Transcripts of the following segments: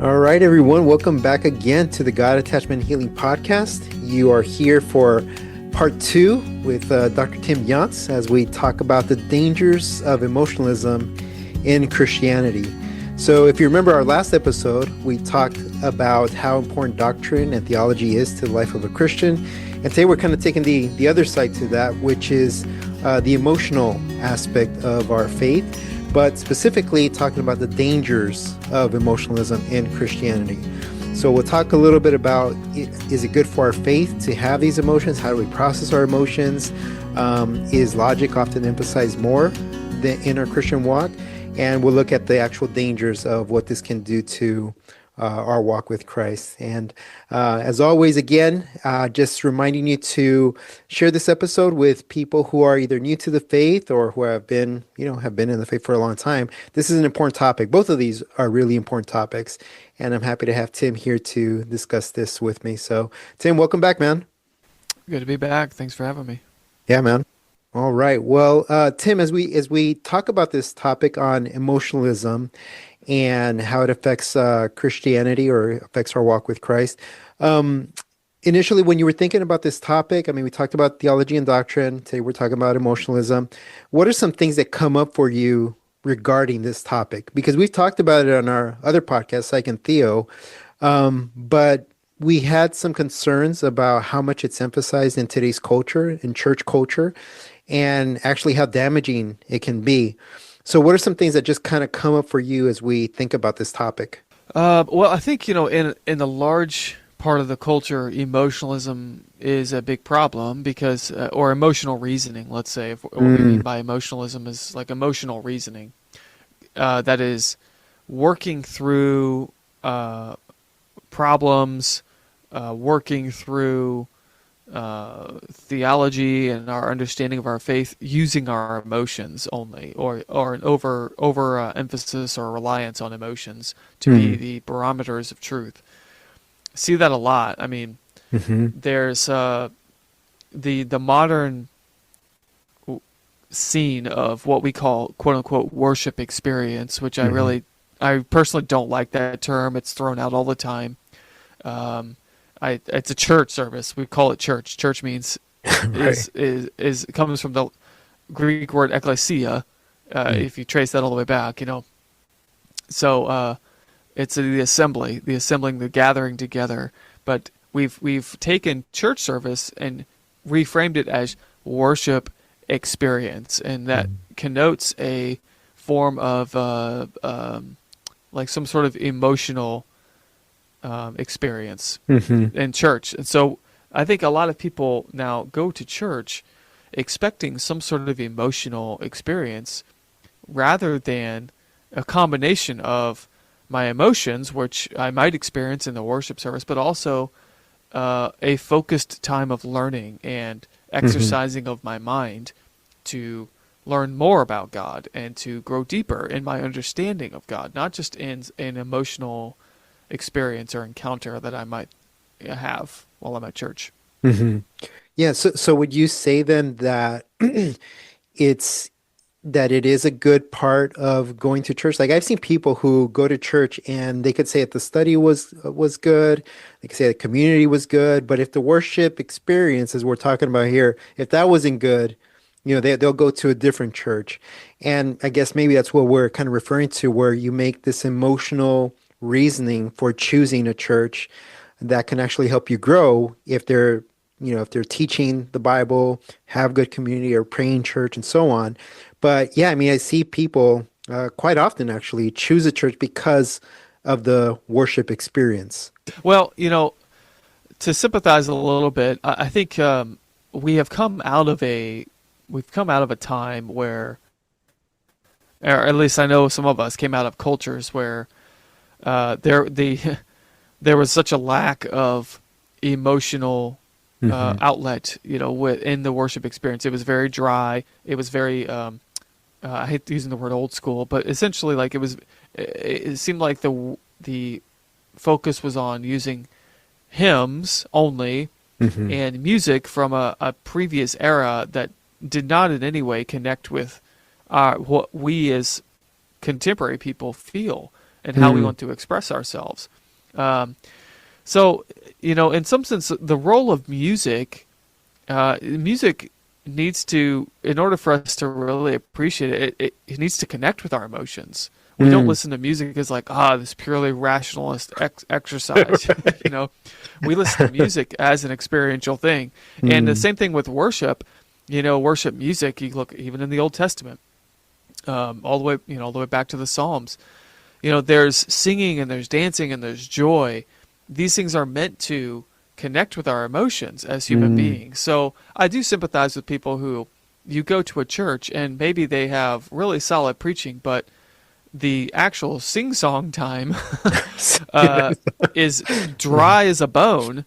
All right, everyone, welcome back again to the God Attachment Healing Podcast. You are here for part two with Dr. Tim Yonts as we talk about the dangers of emotionalism in Christianity. So if you remember our last episode, we talked about how important doctrine and theology is to the life of a Christian. And today we're kind of taking the other side to that, which is the emotional aspect of our faith, but specifically talking about the dangers of emotionalism in Christianity. So we'll talk a little bit about, is it good for our faith to have these emotions? How do we process our emotions? Is logic often emphasized more than in our Christian walk? And we'll look at the actual dangers of what this can do to our walk with Christ. And as always, again, just reminding you to share this episode with people who are either new to the faith or who have been in the faith for a long time. This is an important topic. Both of these are really important topics. And I'm happy to have Tim here to discuss this with me. So, Tim, welcome back, man. Good to be back. Thanks for having me. Yeah, man. All right. Well, Tim, as we talk about this topic on emotionalism and how it affects Christianity or affects our walk with Christ, initially, when you were thinking about this topic, I mean, we talked about theology and doctrine. Today, we're talking about emotionalism. What are some things that come up for you regarding this topic? Because we've talked about it on our other podcast, Psych and Theo, but we had some concerns about how much it's emphasized in today's culture, in church culture, and actually how damaging it can be. So what are some things that just kind of come up for you as we think about this topic? Well, I think, in a large part of the culture, emotionalism is a big problem because, or emotional reasoning, let's say, what we mean by emotionalism is like emotional reasoning. That is working through problems, working through theology and our understanding of our faith using our emotions only, or an over emphasis or reliance on emotions to be the barometers of truth. See that a lot. I mean, there's the modern scene of what we call quote unquote worship experience, which I personally don't like that term. It's thrown out all the time. It's a church service. We call it church. Church means Right. is comes from the Greek word ekklesia. If you trace that all the way back, So it's the assembly, the assembling, the gathering together. But we've taken church service and reframed it as worship experience, and that connotes a form of like some sort of emotional experience in church. And so I think a lot of people now go to church expecting some sort of emotional experience rather than a combination of my emotions, which I might experience in the worship service, but also a focused time of learning and exercising of my mind to learn more about God and to grow deeper in my understanding of God, not just in an emotional experience or encounter that I might have while I'm at church. Yeah. So would you say then that it is a good part of going to church? Like I've seen people who go to church and they could say that the study was good, they could say the community was good, but if the worship experience, as we're talking about here, if that wasn't good, they'll go to a different church. And I guess maybe that's what we're kind of referring to, where you make this emotional reasoning for choosing a church that can actually help you grow if they're teaching the Bible, have good community or praying church and so on. But yeah, I mean, I see people quite often actually choose a church because of the worship experience. Well, to sympathize a little bit, I think we've come out of a time where, or at least I know some of us came out of cultures where there was such a lack of emotional outlet, in the worship experience. It was very dry. It was very, I hate using the word old school, but essentially, like it seemed like the focus was on using hymns only and music from a previous era that did not in any way connect with what we as contemporary people feel. and how we want to express ourselves. So, in some sense, the role of music needs to, in order for us to really appreciate it, it needs to connect with our emotions. We don't listen to music as like, this purely rationalist exercise. Right. We listen to music as an experiential thing. And the same thing with worship. Worship music, you look even in the Old Testament, all the way back to the Psalms. There's singing and there's dancing and there's joy. These things are meant to connect with our emotions as human beings. So I do sympathize with people who, you go to a church and maybe they have really solid preaching, but the actual sing-song time is dry as a bone,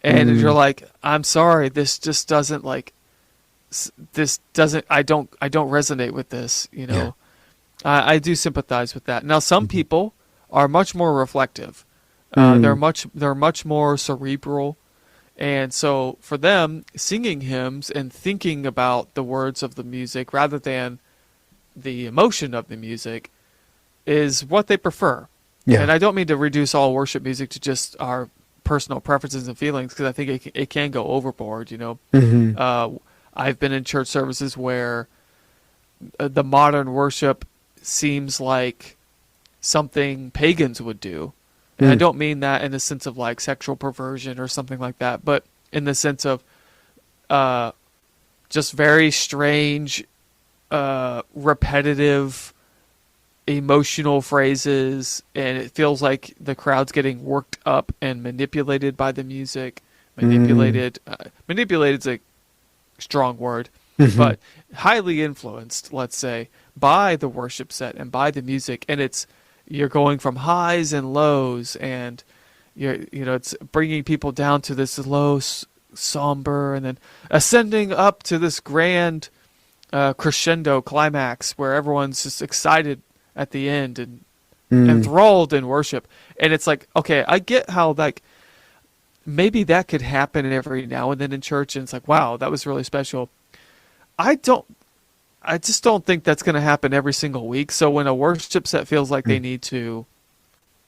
and you're like, I'm sorry, this just doesn't I don't resonate with this. I do sympathize with that. Now, some people are much more reflective. They're much more cerebral, and so for them, singing hymns and thinking about the words of the music rather than the emotion of the music is what they prefer. Yeah. And I don't mean to reduce all worship music to just our personal preferences and feelings, because I think it can go overboard. I've been in church services where the modern worship seems like something pagans would do. And I don't mean that in the sense of like sexual perversion or something like that, but in the sense of just very strange, repetitive, emotional phrases, and it feels like the crowd's getting worked up and manipulated by the music. Manipulated is a strong word, but highly influenced, let's say, by the worship set and by the music. And you're going from highs and lows, and it's bringing people down to this low, somber, and then ascending up to this grand crescendo climax where everyone's just excited at the end and enthralled in worship. And it's like, okay, I get how like maybe that could happen every now and then in church, and it's like, wow, that was really special. I just don't think that's going to happen every single week. So when a worship set feels like they need to,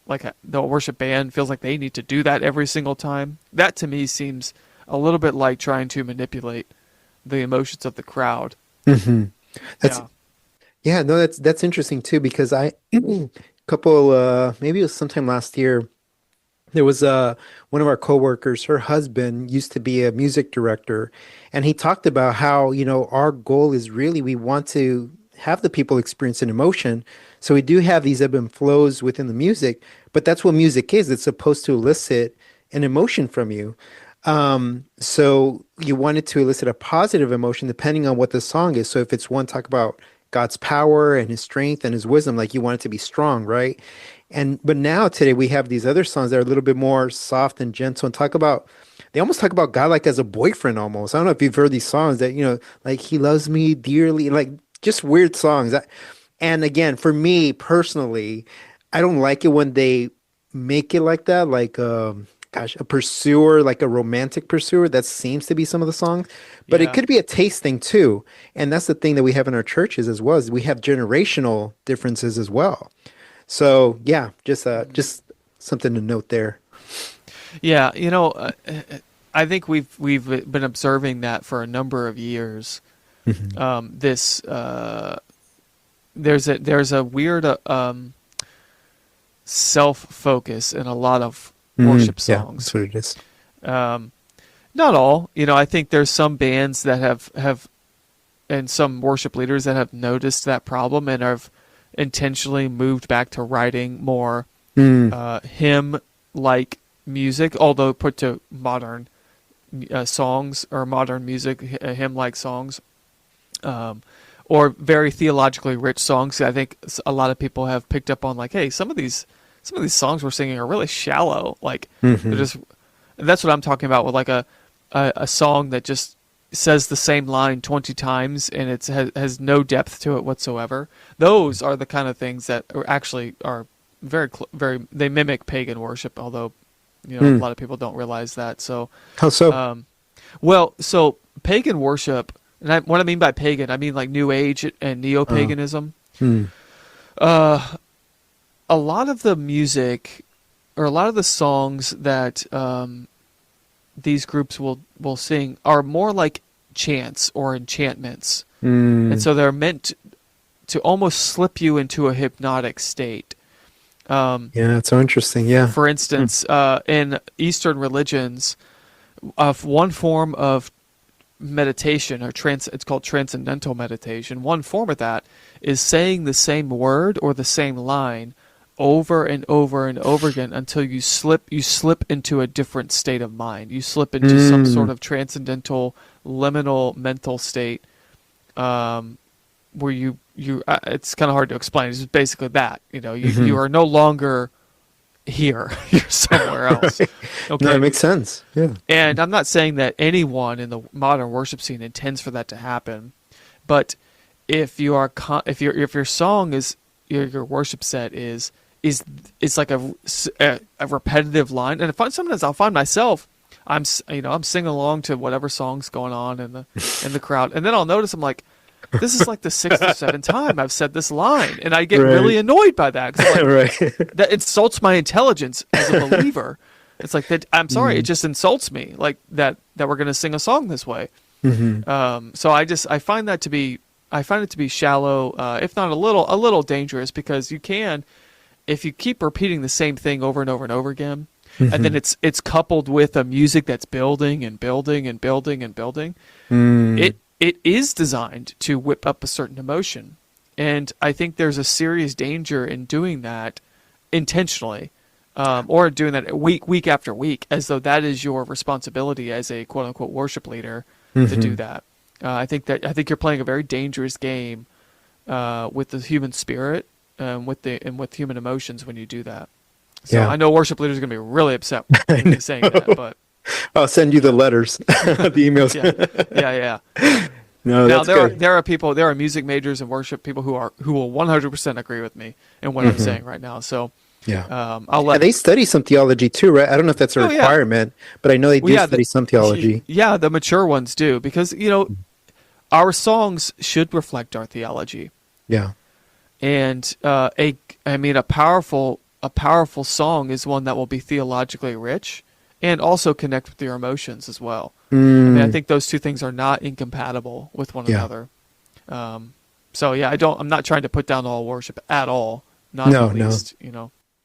the worship band feels like they need to do that every single time, that to me seems a little bit like trying to manipulate the emotions of the crowd. That's interesting too, because a couple maybe it was sometime last year, there was one of our coworkers, her husband used to be a music director, and he talked about how, our goal is really, we want to have the people experience an emotion. So we do have these ebb and flows within the music, but that's what music is. It's supposed to elicit an emotion from you. So you want it to elicit a positive emotion depending on what the song is. So if it's one talk about God's power and his strength and his wisdom, like you want it to be strong, right? But now today we have these other songs that are a little bit more soft and gentle and they almost talk about God like as a boyfriend almost. I don't know if you've heard these songs that, like he loves me dearly, like just weird songs. And again, for me personally, I don't like it when they make it like that, like, a pursuer, like a romantic pursuer. That seems to be some of the songs, but it could be a taste thing too. And that's the thing that we have in our churches as well, is we have generational differences as well. So yeah, just something to note there. Yeah, I think we've been observing that for a number of years. There's a weird self-focus in a lot of worship songs. Yeah, that's what it is. Not all. I think there's some bands that have and some worship leaders that have noticed that problem and have intentionally moved back to writing more hymn-like music, although put to modern songs or modern music, hymn-like songs, or very theologically rich songs. I think a lot of people have picked up on like, hey, some of these songs we're singing are really shallow. Like they're just. That's what I'm talking about with like a song that just says the same line 20 times and it has no depth to it whatsoever. Those are the kind of things that are very they mimic pagan worship, although a lot of people don't realize that. So how so? So pagan worship, and what I mean by pagan, I mean like New Age and neo-paganism. a lot of the music or a lot of the songs that these groups will sing are more like chants or enchantments, and so they're meant to almost slip you into a hypnotic state. Yeah, it's so interesting. Yeah. For instance, in Eastern religions, of one form of meditation or it's called transcendental meditation. One form of that is saying the same word or the same line over and over and over again until you slip into a different state of mind. You slip into some sort of transcendental liminal mental state, where you it's kind of hard to explain. It's just basically that, you are no longer here. You're somewhere else. Right. Okay. No, it makes sense. Yeah. And I'm not saying that anyone in the modern worship scene intends for that to happen, but if if your song is your worship set is like a repetitive line, and sometimes I'll find myself I'm singing along to whatever song's going on in the crowd, and then I'll notice I'm like, this is like the 6th or 7th time I've said this line, and I get really annoyed by that. 'Cause I'm like, that insults my intelligence as a believer. It's like that. I'm sorry, it just insults me, like that we're going to sing a song this way. So I find it to be shallow, if not a little dangerous, because you can, if you keep repeating the same thing over and over and over again, and then it's coupled with a music that's building and building and building and building, it is designed to whip up a certain emotion. And I think there's a serious danger in doing that intentionally, or doing that week after week, as though that is your responsibility as a quote unquote worship leader to do that. I think you're playing a very dangerous game with the human spirit, with human emotions when you do that. So I know worship leaders are going to be really upset with me saying that, but I'll send you the letters, the emails. Yeah. No, now that's there are music majors and worship people who will 100% agree with me in what I'm saying right now. So and they study some theology too, right? I don't know if that's a requirement, but I know they do study some theology. Yeah, the mature ones do, because our songs should reflect our theology. Yeah, and a powerful song is one that will be theologically rich and also connect with your emotions as well. I think those two things are not incompatible with one another. So I'm not trying to put down all worship at all. Not at least.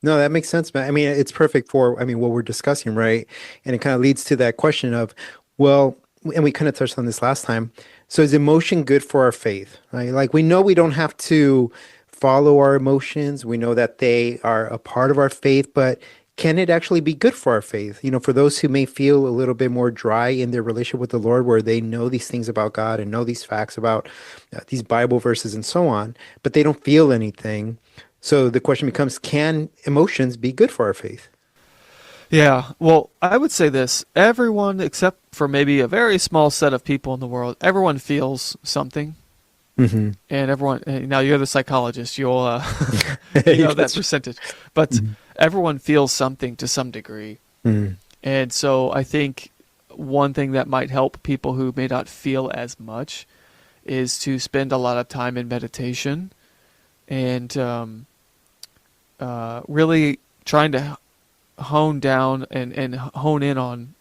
No, that makes sense, man. I mean, it's perfect for what we're discussing, right? And it kind of leads to that question of, well, and we kind of touched on this last time. So is emotion good for our faith? Right? Like, we know we don't have to follow our emotions. We know that they are a part of our faith, but can it actually be good for our faith? For those who may feel a little bit more dry in their relationship with the Lord, where they know these things about God and know these facts about these Bible verses and so on, but they don't feel anything. So the question becomes, can emotions be good for our faith? Yeah, well, I would say this. Everyone, except for maybe a very small set of people in the world, everyone feels something. And everyone, now you're the psychologist, you'll that percentage. But everyone feels something to some degree. And so I think one thing that might help people who may not feel as much is to spend a lot of time in meditation and really trying to hone down and hone in on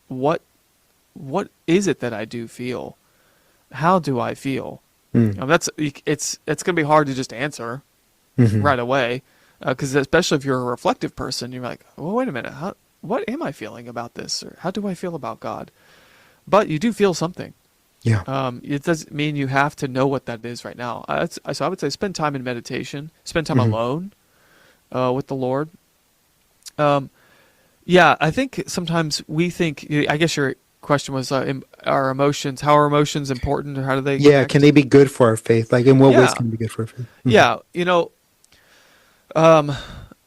what is it that I do feel? How do I feel? It's going to be hard to just answer right away, because especially if you're a reflective person, you're like, well, wait a minute, what am I feeling about this, or how do I feel about God? But you do feel something. Yeah. It doesn't mean you have to know what that is right now. So I would say spend time in meditation, spend time alone with the Lord. I think sometimes we think, I guess your question was, our emotions, how are emotions important, or how do they connect? Can they be good for our faith? Like, in what ways can they be good for our faith?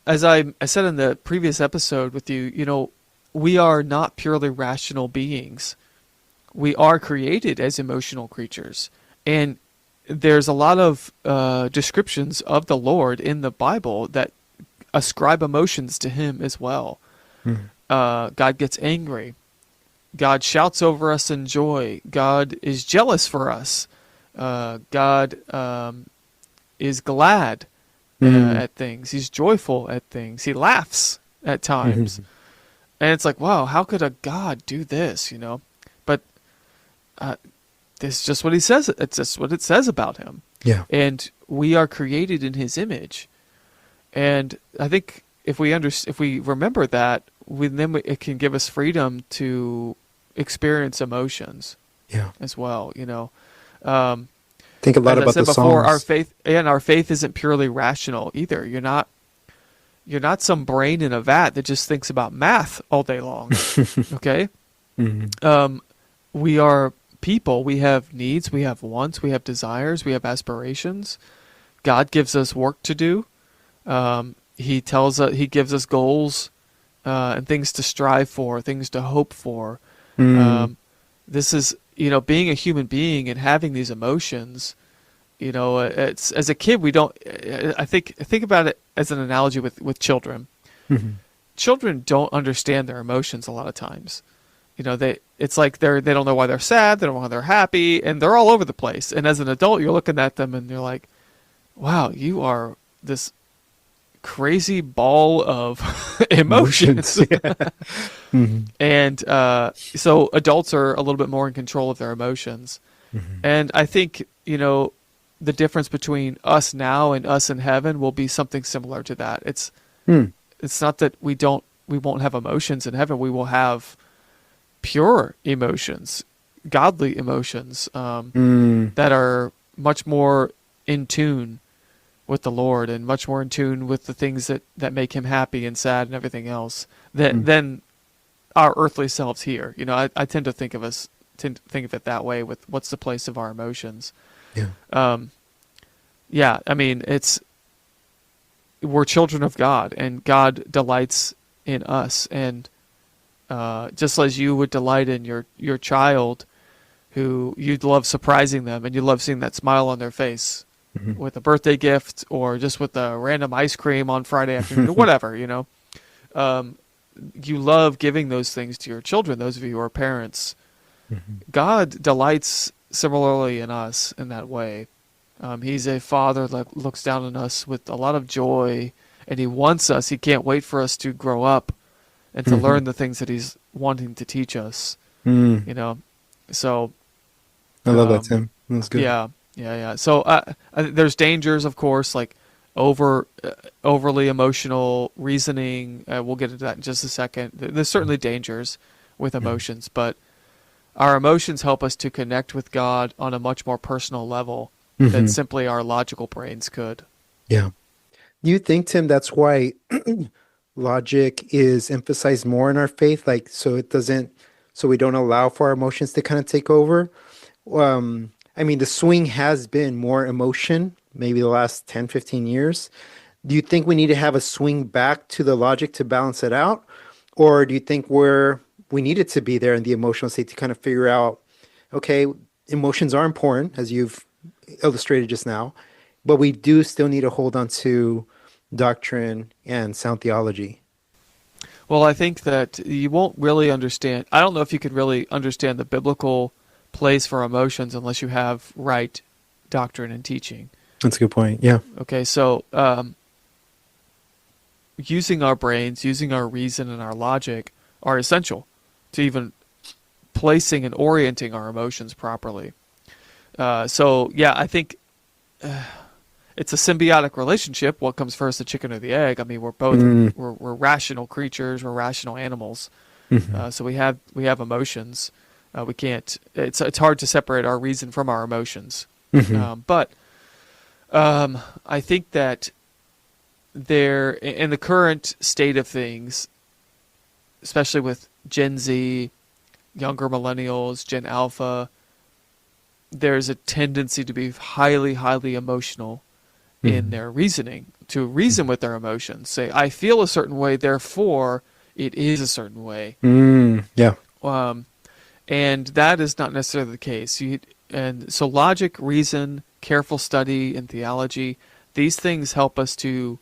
As I said in the previous episode with you, we are not purely rational beings. We are created as emotional creatures, and there's a lot of descriptions of the Lord in the Bible that ascribe emotions to him as well. God gets angry. God shouts over us in joy. God is jealous for us. God is glad. Mm. at things. He's joyful at things. He laughs at times. Mhm. And it's like, wow, how could a God do this, you know? But uh, this is just what he says. It's just what it says about him. Yeah. And we are created in his image. And I think if we remember that, it can give us freedom to experience emotions Yeah. as well, you know. Um, Think a lot as I about said the before, Psalms. our faith isn't purely rational either. You're not some brain in a vat that just thinks about math all day long. Okay? Mhm. We are people. We have needs, we have wants, we have desires, we have aspirations. God gives us work to do. He gives us goals and things to strive for, things to hope for. Mm. Um, this is, being a human being and having these emotions. It's as a kid we don't. I think about it as an analogy with children. Mhm. Children don't understand their emotions a lot of times. It's like they don't know why they're sad, they don't know why they're happy, and they're all over the place. And as an adult, you're looking at them and you're like, "Wow, you are this crazy ball of emotions." Emotions. Yeah. Mhm. And so adults are a little bit more in control of their emotions. Mhm. And I think, the difference between us now and us in heaven will be something similar to that. Mm. It's not that we won't have emotions in heaven. We will have pure emotions, godly emotions, Mm. that are much more in tune with the Lord and much more in tune with the things that make him happy and sad and everything else Mm. than our earthly selves here. I tend to think of it that way with what's the place of our emotions. Yeah. Yeah, I mean, we're children of God, and God delights in us. And just as you would delight in your child, who you'd love surprising them, and you love seeing that smile on their face Mhm. with a birthday gift or just with a random ice cream on Friday afternoon or whatever, you love giving those things to your children, those of you who are parents. Mhm. God delights similarly in us in that way. He's a father that looks down on us with a lot of joy, and he wants us. He can't wait for us to grow up and to Mhm. learn the things that he's wanting to teach us. Mm. So I love that, um, Tim. That's good. yeah. So there's dangers, of course, like overly emotional reasoning. We'll get into that in just a second. There's certainly dangers with Mhm. emotions, but our emotions help us to connect with God on a much more personal level than Mhm. simply our logical brains could. Yeah. Do you think, Tim, that's why logic is emphasized more in our faith? Like, so we don't allow for our emotions to kind of take over? I mean, the swing has been more emotion, maybe the last 10, 15 years. Do you think we need to have a swing back to the logic to balance it out? Or do you think we need it to be there in the emotional state to kind of figure out, okay, emotions are important, as you've illustrated just now, but we do still need to hold on to doctrine and sound theology. Well, I think that you won't really understand. I don't know if you could really understand the biblical place for emotions unless you have right doctrine and teaching. That's a good point. Yeah. Okay, so using our brains, using our reason and our logic are essential to even placing and orienting our emotions properly. So yeah, I think it's a symbiotic relationship. What comes first, the chicken or the egg? I mean, we're both Mm, we're rational creatures. We're rational animals. mhm, So we have emotions. We can't. It's hard to separate our reason from our emotions. mhm, But I think that there, in the current state of things, especially with Gen Z, younger millennials, Gen Alpha, there's a tendency to be highly, highly emotional in mhm, their reasoning, to reason with their emotions. Say, I feel a certain way, therefore it is a certain way. yeah. Um, and that is not necessarily the case. And so logic, reason, careful study, and theology, these things help us to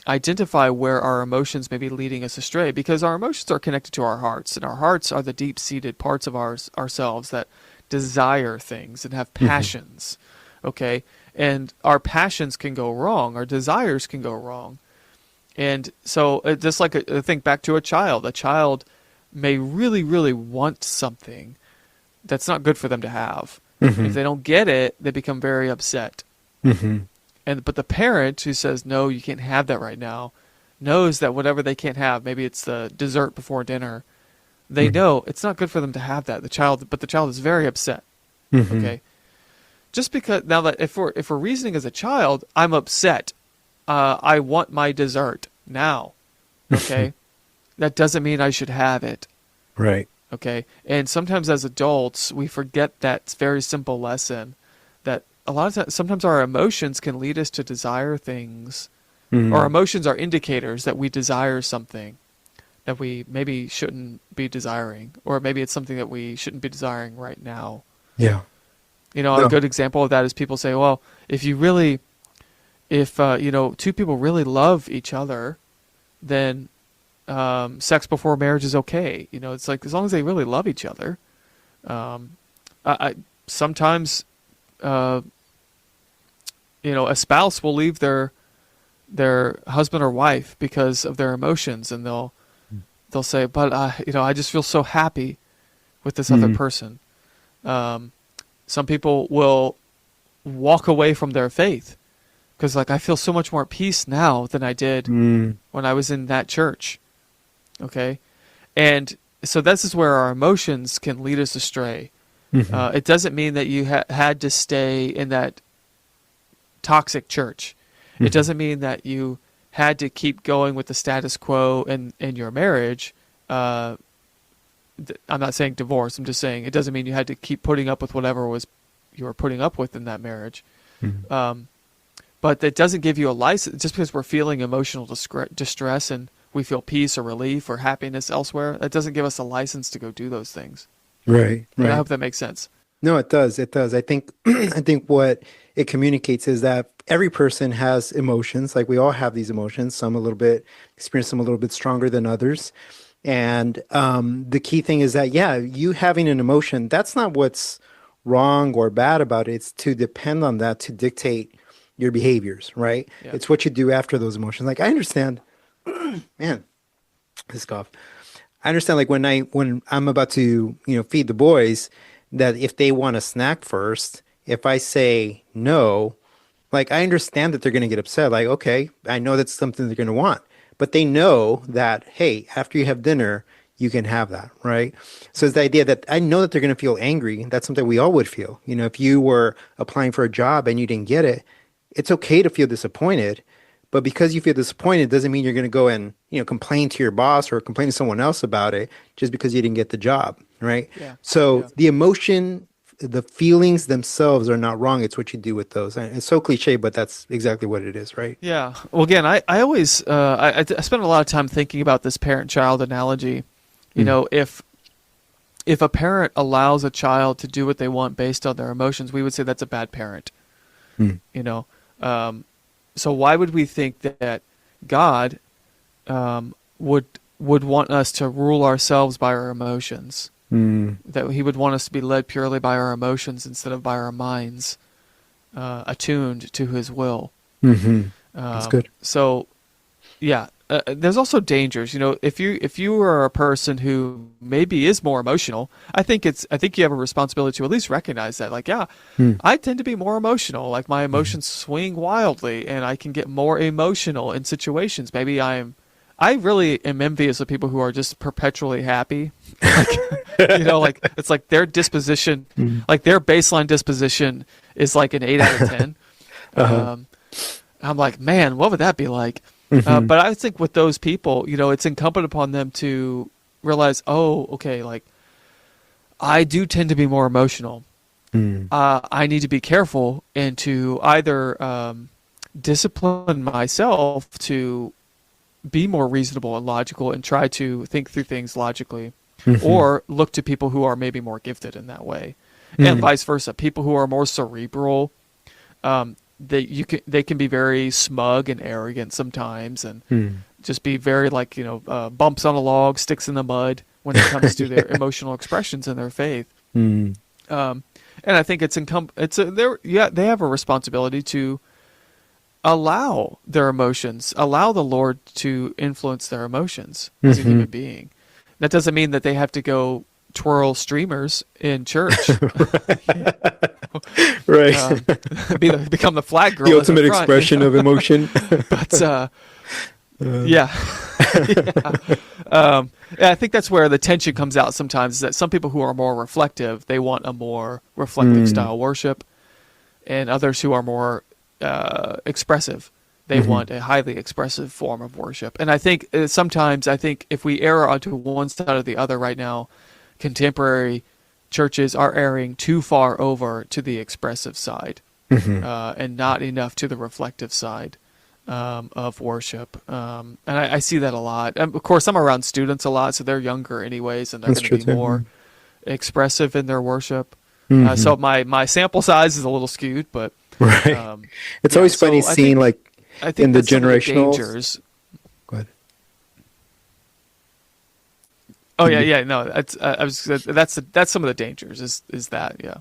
identify where our emotions may be leading us astray, because our emotions are connected to our hearts, and our hearts are the deep-seated parts of ourselves that desire things and have Mhm, passions. Okay, and our passions can go wrong, our desires can go wrong. And so just like think back to a child may really, really want something that's not good for them to have. Mm-hmm. If they don't get it, they become very upset. Mm-hmm. But the parent who says, no, you can't have that right now, knows that whatever they can't have, maybe it's the dessert before dinner, they know it's not good for them to have that. But the child is very upset. Mm-hmm. Okay. Just because now that if we're reasoning as a child, I'm upset. I want my dessert now. Okay. That doesn't mean I should have it. Right. Okay. And sometimes as adults, we forget that very simple lesson that a lot of times, sometimes our emotions can lead us to desire things. Mm-hmm. Our emotions are indicators that we desire something that we maybe shouldn't be desiring, or maybe it's something that we shouldn't be desiring right now. Yeah. A good example of that is people say, well, if two people really love each other, then sex before marriage is okay. It's like, as long as they really love each other. I sometimes, a spouse will leave their husband or wife because of their emotions, and they'll say, but I just feel so happy with this other person. Some people will walk away from their faith because, like, I feel so much more peace now than I did when I was in that church. Okay, and so this is where our emotions can lead us astray. Mm-hmm. It doesn't mean that you had to stay in that toxic church. Mm-hmm. It doesn't mean that you had to keep going with the status quo in your marriage. I'm not saying divorce. I'm just saying it doesn't mean you had to keep putting up with whatever you were putting up with in that marriage. Mm-hmm. But it doesn't give you a license. Just because we're feeling emotional distress and we feel peace or relief or happiness elsewhere, that doesn't give us a license to go do those things. Right. I hope that makes sense. No, it does. It does. I think what it communicates is that every person has emotions. Like, we all have these emotions. Some experience them a little bit stronger than others. And the key thing is that, you having an emotion, that's not what's wrong or bad about it. It's to depend on that to dictate your behaviors, right? Yeah. It's what you do after those emotions. Like, I understand, man, this cough. I understand, like, when I'm about to, feed the boys, that if they want a snack first, if I say no, like, I understand that they're going to get upset. Like, okay, I know that's something they're going to want, but they know that, hey, after you have dinner, you can have that, right? So it's the idea that I know that they're going to feel angry. That's something we all would feel. If you were applying for a job and you didn't get it, it's okay to feel disappointed. But because you feel disappointed doesn't mean you're going to go and, complain to your boss or complain to someone else about it just because you didn't get the job, right? Yeah. So the emotion, the feelings themselves are not wrong. It's what you do with those. And it's so cliche, but that's exactly what it is, right? Yeah. Well, again, I always I spend a lot of time thinking about this parent-child analogy. If a parent allows a child to do what they want based on their emotions, we would say that's a bad parent. So why would we think that God would want us to rule ourselves by our emotions? That he would want us to be led purely by our emotions instead of by our minds, attuned to his will. Mm-hmm. That's good. So, there's also dangers. If you are a person who maybe is more emotional, I think you have a responsibility to at least recognize that. Like, I tend to be more emotional. Like, my emotions swing wildly, and I can get more emotional in situations. Maybe I really am envious of people who are just perpetually happy. Like, it's like their disposition, like their baseline disposition is like an 8 out of 10. I'm like, man, what would that be like? But I think with those people, it's incumbent upon them to realize, oh, okay, like, I do tend to be more emotional. I need to be careful and to either discipline myself to be more reasonable and logical and try to think through things logically, or look to people who are maybe more gifted in that way, and vice versa. People who are more cerebral, they can be very smug and arrogant sometimes, and just be very like bumps on a log, sticks in the mud when it comes to their emotional expressions and their faith. And And I think they have a responsibility to allow their emotions, allow the Lord to influence their emotions as a human being. That doesn't mean that they have to go twirl streamers in church. Right. Become the flag girl. The at ultimate front, expression of emotion. But yeah. I think that's where the tension comes out sometimes, is that some people who are more reflective, they want a more reflective style worship, and others who are more expressive, they want a highly expressive form of worship. And I think sometimes if we err onto one side or the other right now, contemporary churches are erring too far over to the expressive side, and not enough to the reflective side of worship. And I see that a lot. And of course, I'm around students a lot, so they're younger anyways, and they're going to be more expressive in their worship. So my sample size is a little skewed, but right. It's always funny seeing I think in the generational dangers. Go ahead. Oh yeah. No, that's some of the dangers. Is that yeah.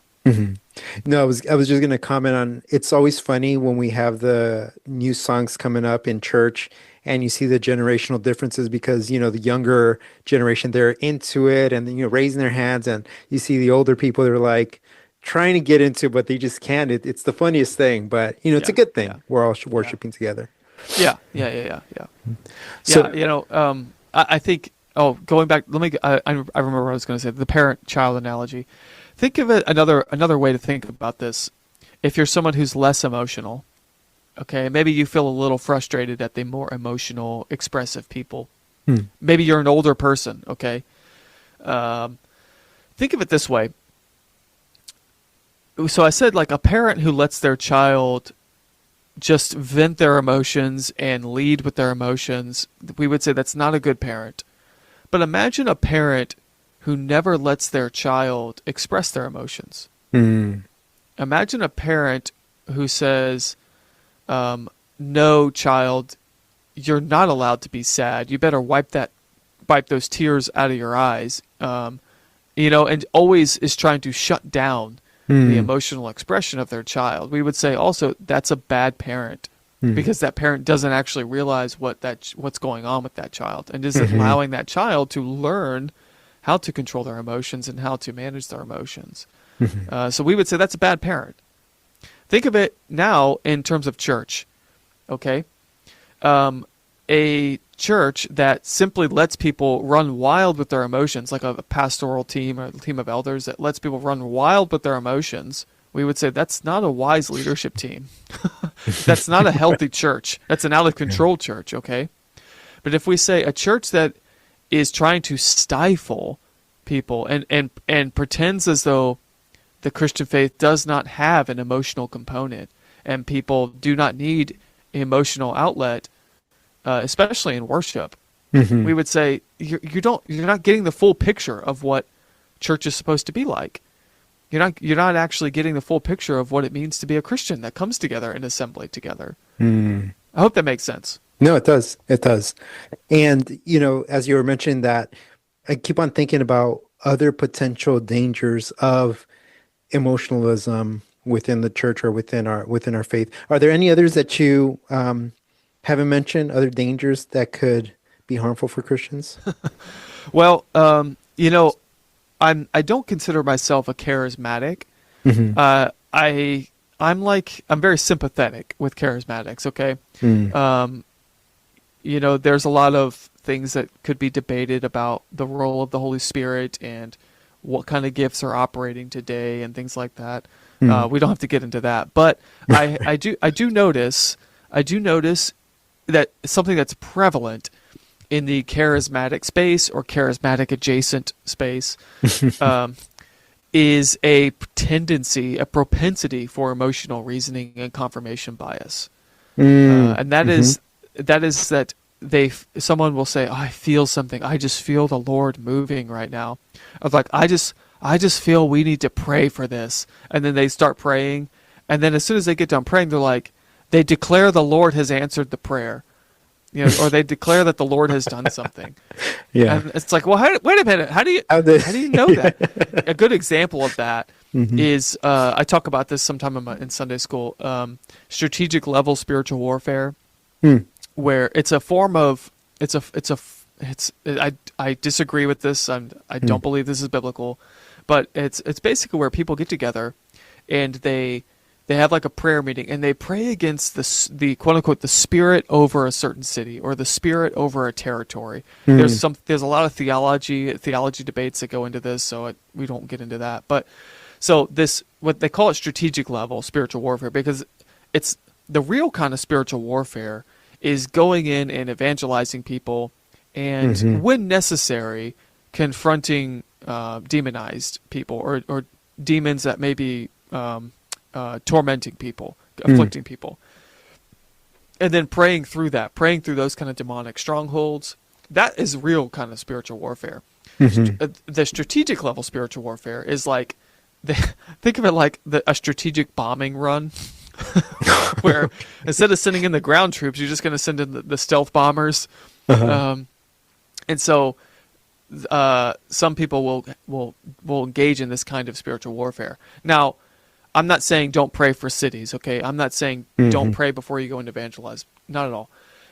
No, I was just going to comment on, it's always funny when we have the new songs coming up in church and you see the generational differences, because, the younger generation, they're into it and, raising their hands, and you see the older people, they're like trying to get into it, but they just can't. It's the funniest thing, but, it's a good thing. Yeah. We're all worshiping together. Yeah. So, I think, going back, I remember what I was going to say, the parent-child analogy. Think of it another way to think about this. If you're someone who's less emotional, okay, maybe you feel a little frustrated at the more emotional, expressive people. Maybe you're an older person, okay? Think of it this way. So I said, like, a parent who lets their child just vent their emotions and lead with their emotions, we would say that's not a good parent. But imagine a parent who never lets their child express their emotions. Imagine a parent who says, no, child, you're not allowed to be sad. You better wipe those tears out of your eyes. And always is trying to shut down the emotional expression of their child. We would say also that's a bad parent, because that parent doesn't actually realize what's going on with that child, and is allowing that child to learn how to control their emotions and how to manage their emotions. So we would say that's a bad parent. Think of it now in terms of church, okay? A church that simply lets people run wild with their emotions, like a pastoral team or a team of elders that lets people run wild with their emotions, we would say that's not a wise leadership team. That's not a healthy church. That's an out-of-control church, okay? But if we say a church that is trying to stifle people and pretends as though the Christian faith does not have an emotional component and people do not need emotional outlet, especially in worship, we would say you're not getting the full picture of what church is supposed to be like. You're not actually getting the full picture of what it means to be a Christian that comes together in assembly together. I hope that makes sense. No, it does. It does. And, as you were mentioning that, I keep on thinking about other potential dangers of emotionalism within the church or within our faith. Are there any others that you haven't mentioned, other dangers that could be harmful for Christians? Well, I don't consider myself a charismatic. I'm very sympathetic with charismatics, okay? There's a lot of things that could be debated about the role of the Holy Spirit and what kind of gifts are operating today and things like that. We don't have to get into that, but I do notice that something that's prevalent in the charismatic space or charismatic adjacent space is a propensity for emotional reasoning and confirmation bias, and that is that someone will say, oh, I feel something. I just feel the Lord moving right now. Of like, I just feel we need to pray for this. And then they start praying. And then as soon as they get done praying, they declare the Lord has answered the prayer, or they declare that the Lord has done something. Yeah. And it's like, well, wait a minute. How do you know that? A good example of that Mm-hmm. is I talk about this sometime in Sunday school. Strategic level spiritual warfare, Mm. where it's a form of I disagree with this. I don't believe this is biblical, but it's basically where people get together and they have like a prayer meeting and they pray against the quote unquote the spirit over a certain city or the spirit over a territory. Mm. There's a lot of theology debates that go into this, so we don't get into that. But so this what they call it strategic level spiritual warfare, because it's the real kind of spiritual warfare is going in and evangelizing people and Mm-hmm. when necessary confronting demonized people or demons that may be tormenting people, afflicting people, and then praying through those kind of demonic strongholds. That is real kind of spiritual warfare. Mm-hmm. The strategic level spiritual warfare is like think of it like a strategic bombing run where instead of sending in the ground troops, you're just going to send in the stealth bombers. Uh-huh. And so some people will engage in this kind of spiritual warfare. Now, I'm not saying don't pray for cities, okay? I'm not saying don't pray before you go and evangelize. Not at all.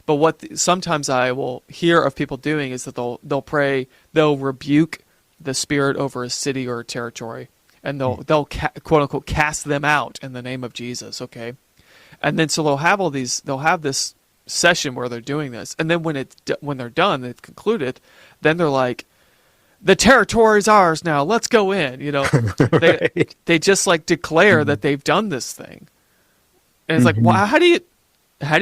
But what sometimes I will hear of people doing is that they'll pray, they'll rebuke the spirit over a city or a territory, and they'll quote unquote cast them out in the name of Jesus, okay? And then so they'll have this session where they're doing this, and then when they're done, they've concluded, then they're like, the territory is ours now. Let's go in. Right. They just like declare that they've done this thing, and it's like, well, how do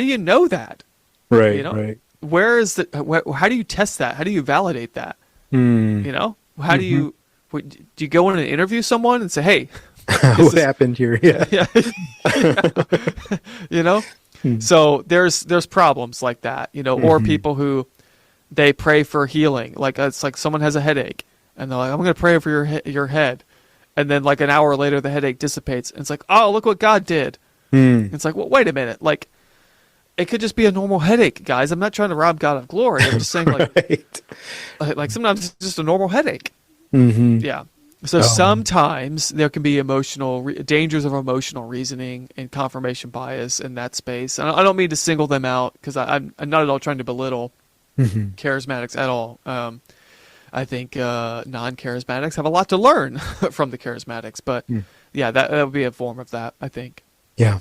you know that? Right. Right. Where is how do you test that? How do you validate that? Mm. How do you do you go in and interview someone and say, hey, What happened here? Yeah. yeah. So there's problems like that, or people who they pray for healing. Like it's like someone has a headache and they're like, I'm going to pray for your head. And then like an hour later, the headache dissipates. And it's like, oh, look what God did. It's like, well, wait a minute. Like it could just be a normal headache, guys. I'm not trying to rob God of glory. I'm just saying like sometimes it's just a normal headache. Yeah. So sometimes there can be dangers of emotional reasoning and confirmation bias in that space. And I don't mean to single them out because I'm not at all trying to belittle charismatics at all. I think non-charismatics have a lot to learn from the charismatics, but yeah, that would be a form of that, I think. Yeah.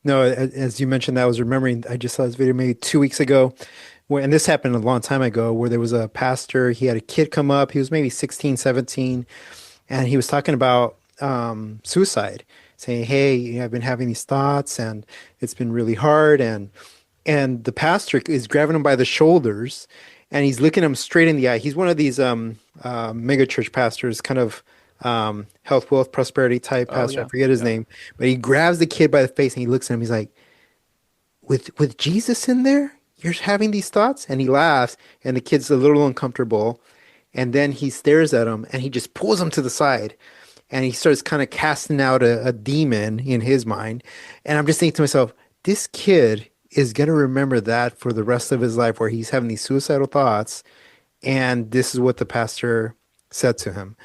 No, as you mentioned, that I was remembering, I just saw this video maybe 2 weeks ago, and this happened a long time ago, where there was a pastor, he had a kid come up, he was maybe 16, 17, and he was talking about suicide, saying, hey, I've been having these thoughts, and it's been really hard, and the pastor is grabbing him by the shoulders, and he's looking him straight in the eye. He's one of these mega church pastors, kind of health, wealth, prosperity type pastor. Yeah. I forget his name, but he grabs the kid by the face and he looks at him. He's like, with Jesus in there, you're having these thoughts? And he laughs, and the kid's a little uncomfortable. And then he stares at him and he just pulls him to the side. And he starts kind of casting out a demon in his mind. And I'm just thinking to myself, this kid is going to remember that for the rest of his life, where he's having these suicidal thoughts. And this is what the pastor said to him.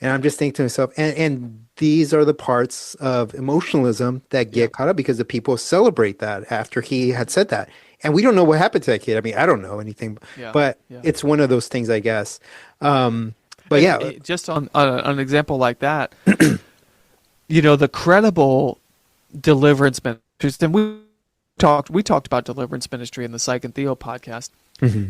And I'm just thinking to myself, and these are the parts of emotionalism that get caught up, because the people celebrate that after he had said that. And we don't know what happened to that kid. I mean, I don't know anything, but it's one of those things, I guess. But yeah, just on an example like that, the credible deliverance ministries, and we talked about deliverance ministry in the Psych and Theo podcast.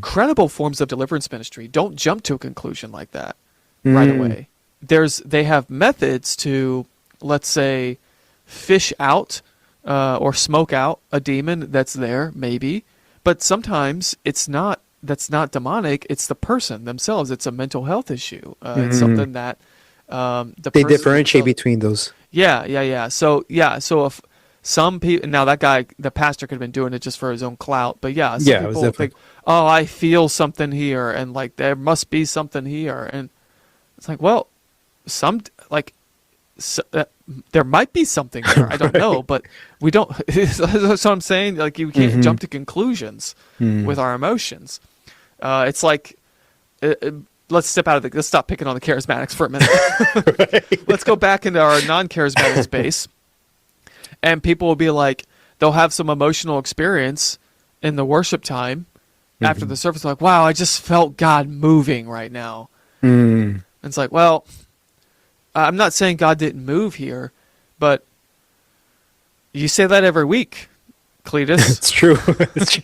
Credible forms of deliverance ministry don't jump to a conclusion like that right away. They have methods to, let's say, fish out or smoke out a demon that's there, maybe, but sometimes that's not demonic. It's the person themselves. It's a mental health issue. It's something that they differentiate between those. Yeah. So if some people, now that guy, the pastor, could have been doing it just for his own clout, but some people think, oh, I feel something here, and like there must be something here, and it's like, well, there might be something there. I don't know, but we don't. That's what I'm saying. Like you can't jump to conclusions with our emotions. It's like let's stop picking on the charismatics for a minute. Right. Let's go back into our non-charismatic space. And people will be like, they'll have some emotional experience in the worship time after the service. Like, wow, I just felt God moving right now. Mm. And it's like, well, I'm not saying God didn't move here, but you say that every week, Cletus. It's true. It's true.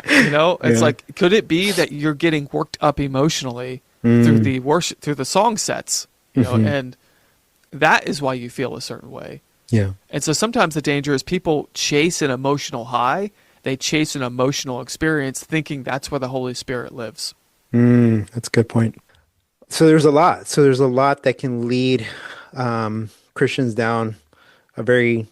It's Yeah. like, could it be that you're getting worked up emotionally through the worship, through the song sets, and that is why you feel a certain way. Yeah. And so sometimes the danger is people chase an emotional high. They chase an emotional experience thinking that's where the Holy Spirit lives. That's a good point. So there's a lot. So there's a lot that can lead Christians down a very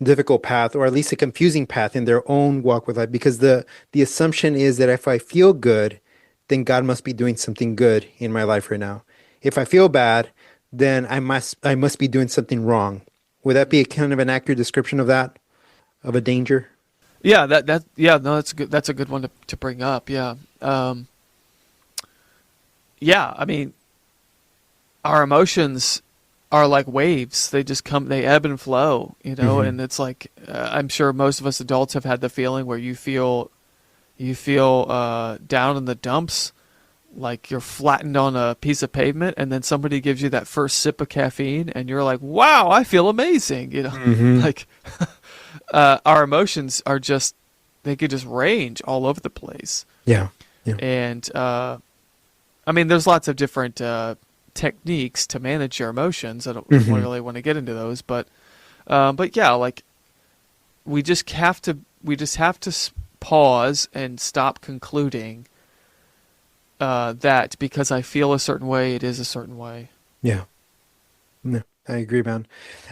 difficult path, or at least a confusing path in their own walk with life, because the assumption is that if I feel good, then God must be doing something good in my life right now. If I feel bad, then I must be doing something wrong. Would that be a kind of an accurate description of that, of a danger? Yeah, that's good. That's a good one to bring up. Yeah. Yeah, I mean, our emotions are like waves. They just come, they ebb and flow, and it's like, I'm sure most of us adults have had the feeling where you feel down in the dumps, like you're flattened on a piece of pavement, and then somebody gives you that first sip of caffeine, and you're like, wow, I feel amazing, like, our emotions are just, they could just range all over the place. Yeah. Yeah. And, I mean, there's lots of different techniques to manage your emotions. I don't really want to get into those, but yeah, like we just have to pause and stop concluding that because I feel a certain way, it is a certain way. Yeah. No, I agree, man.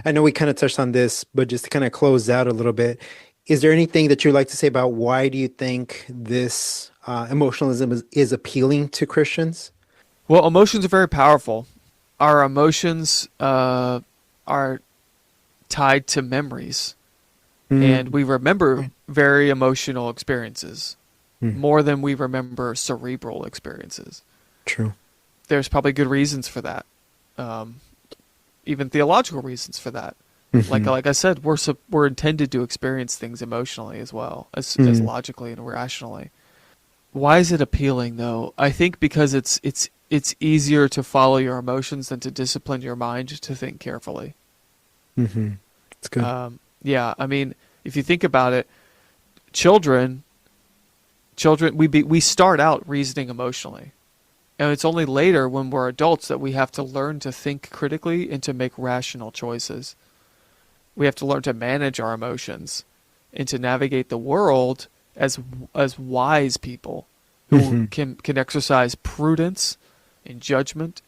I know we kind of touched on this, but just to kind of close out a little bit, is there anything that you'd like to say about why do you think this emotionalism is appealing to Christians? Well, emotions are very powerful. Our emotions are tied to memories, and we remember very emotional experiences more than we remember cerebral experiences. True. There's probably good reasons for that, even theological reasons for that. Like I said, we're intended to experience things emotionally as well as logically and rationally. Why is it appealing, though? I think because it's easier to follow your emotions than to discipline your mind to think carefully. It's good. Yeah, I mean, if you think about it, children, we start out reasoning emotionally, and it's only later when we're adults that we have to learn to think critically and to make rational choices. We have to learn to manage our emotions and to navigate the world as wise people who can exercise prudence and judgment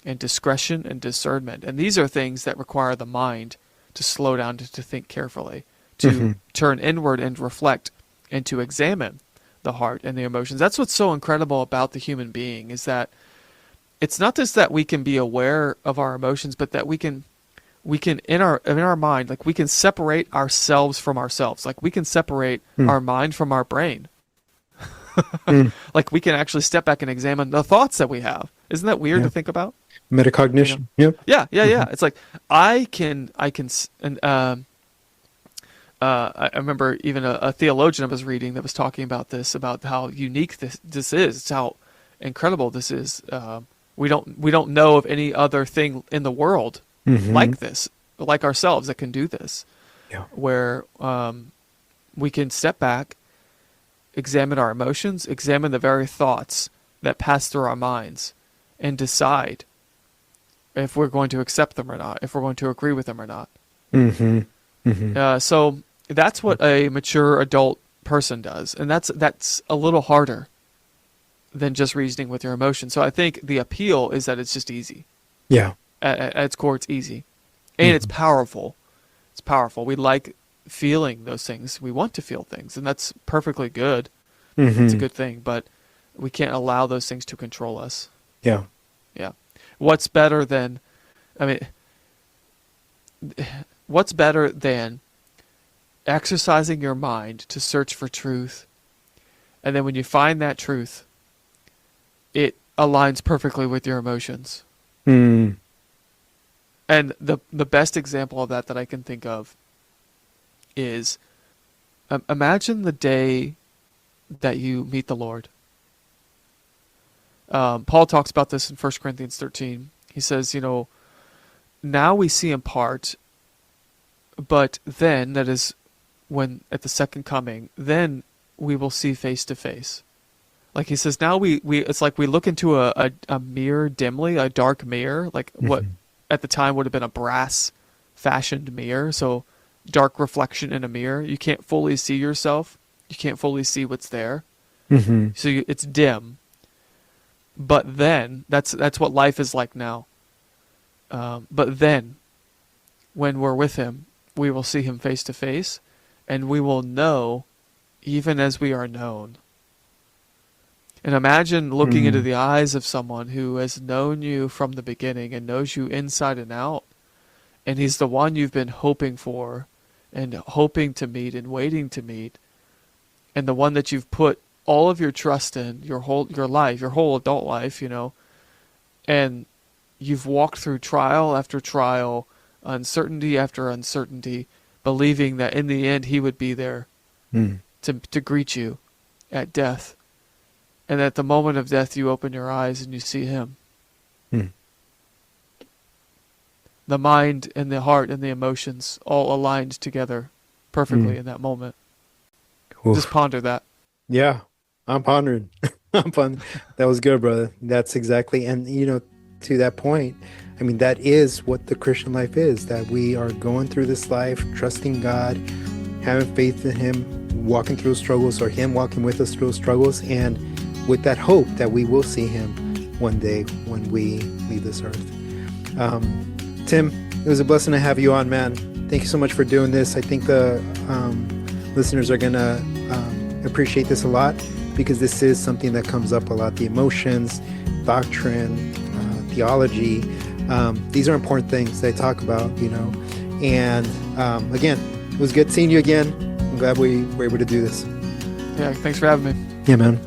and discretion and discernment. And these are things that require the mind to slow down, to think carefully, to turn inward and reflect, and to examine the heart and the emotions. That's what's so incredible about the human being, is that it's not just that we can be aware of our emotions, but that we can in our mind, like we can separate ourselves from ourselves. Like we can separate our mind from our brain. Like we can actually step back and examine the thoughts that we have. Isn't that weird to think about? Metacognition. Yep. Yeah. It's like I remember even a theologian I was reading that was talking about this, about how unique this is. It's how incredible this is. We don't know of any other thing in the world like this, like ourselves, that can do this. Yeah. Where we can step back, examine our emotions, examine the very thoughts that pass through our minds, and decide if we're going to accept them or not, if we're going to agree with them or not. So that's what a mature adult person does, and that's a little harder than just reasoning with your emotions. So I think the appeal is that it's just easy. Yeah. At its core, it's easy, and it's powerful. It's powerful. We like feeling those things. We want to feel things, and that's perfectly good. It's a good thing, but we can't allow those things to control us. Yeah. Yeah. What's better than exercising your mind to search for truth, and then when you find that truth, it aligns perfectly with your emotions. Hmm. And the best example of that I can think of is, imagine the day that you meet the Lord. Paul talks about this in 1 Corinthians 13. He says, now we see in part, but then, that is when at the second coming, then we will see face to face. Like he says, now we it's like we look into a mirror dimly, a dark mirror, like what at the time would have been a brass fashioned mirror. So dark reflection in a mirror. You can't fully see yourself. You can't fully see what's there. Mm-hmm. So it's dim. But then, that's what life is like now. But then, when we're with him, we will see him face to face, and we will know even as we are known. And imagine looking into the eyes of someone who has known you from the beginning and knows you inside and out, and he's the one you've been hoping for and hoping to meet and waiting to meet, and the one that you've put all of your trust in your whole adult life, and you've walked through trial after trial, uncertainty after uncertainty, believing that in the end he would be there to greet you at death. And at the moment of death, you open your eyes and you see him. The mind and the heart and the emotions all aligned together perfectly in that moment. Oof. Just ponder that. Yeah, I'm pondering. That was good, brother. That's exactly, and to that point, I mean, that is what the Christian life is, that we are going through this life, trusting God, having faith in him, walking through struggles, or him walking with us through struggles, and with that hope that we will see him one day when we leave this earth. Tim, it was a blessing to have you on, man. Thank you so much for doing this. I think the listeners are going to appreciate this a lot, because this is something that comes up a lot. The emotions, doctrine, theology, these are important things that I talk about, and again, it was good seeing you again. I'm glad we were able to do this. Yeah, thanks for having me. Yeah, man.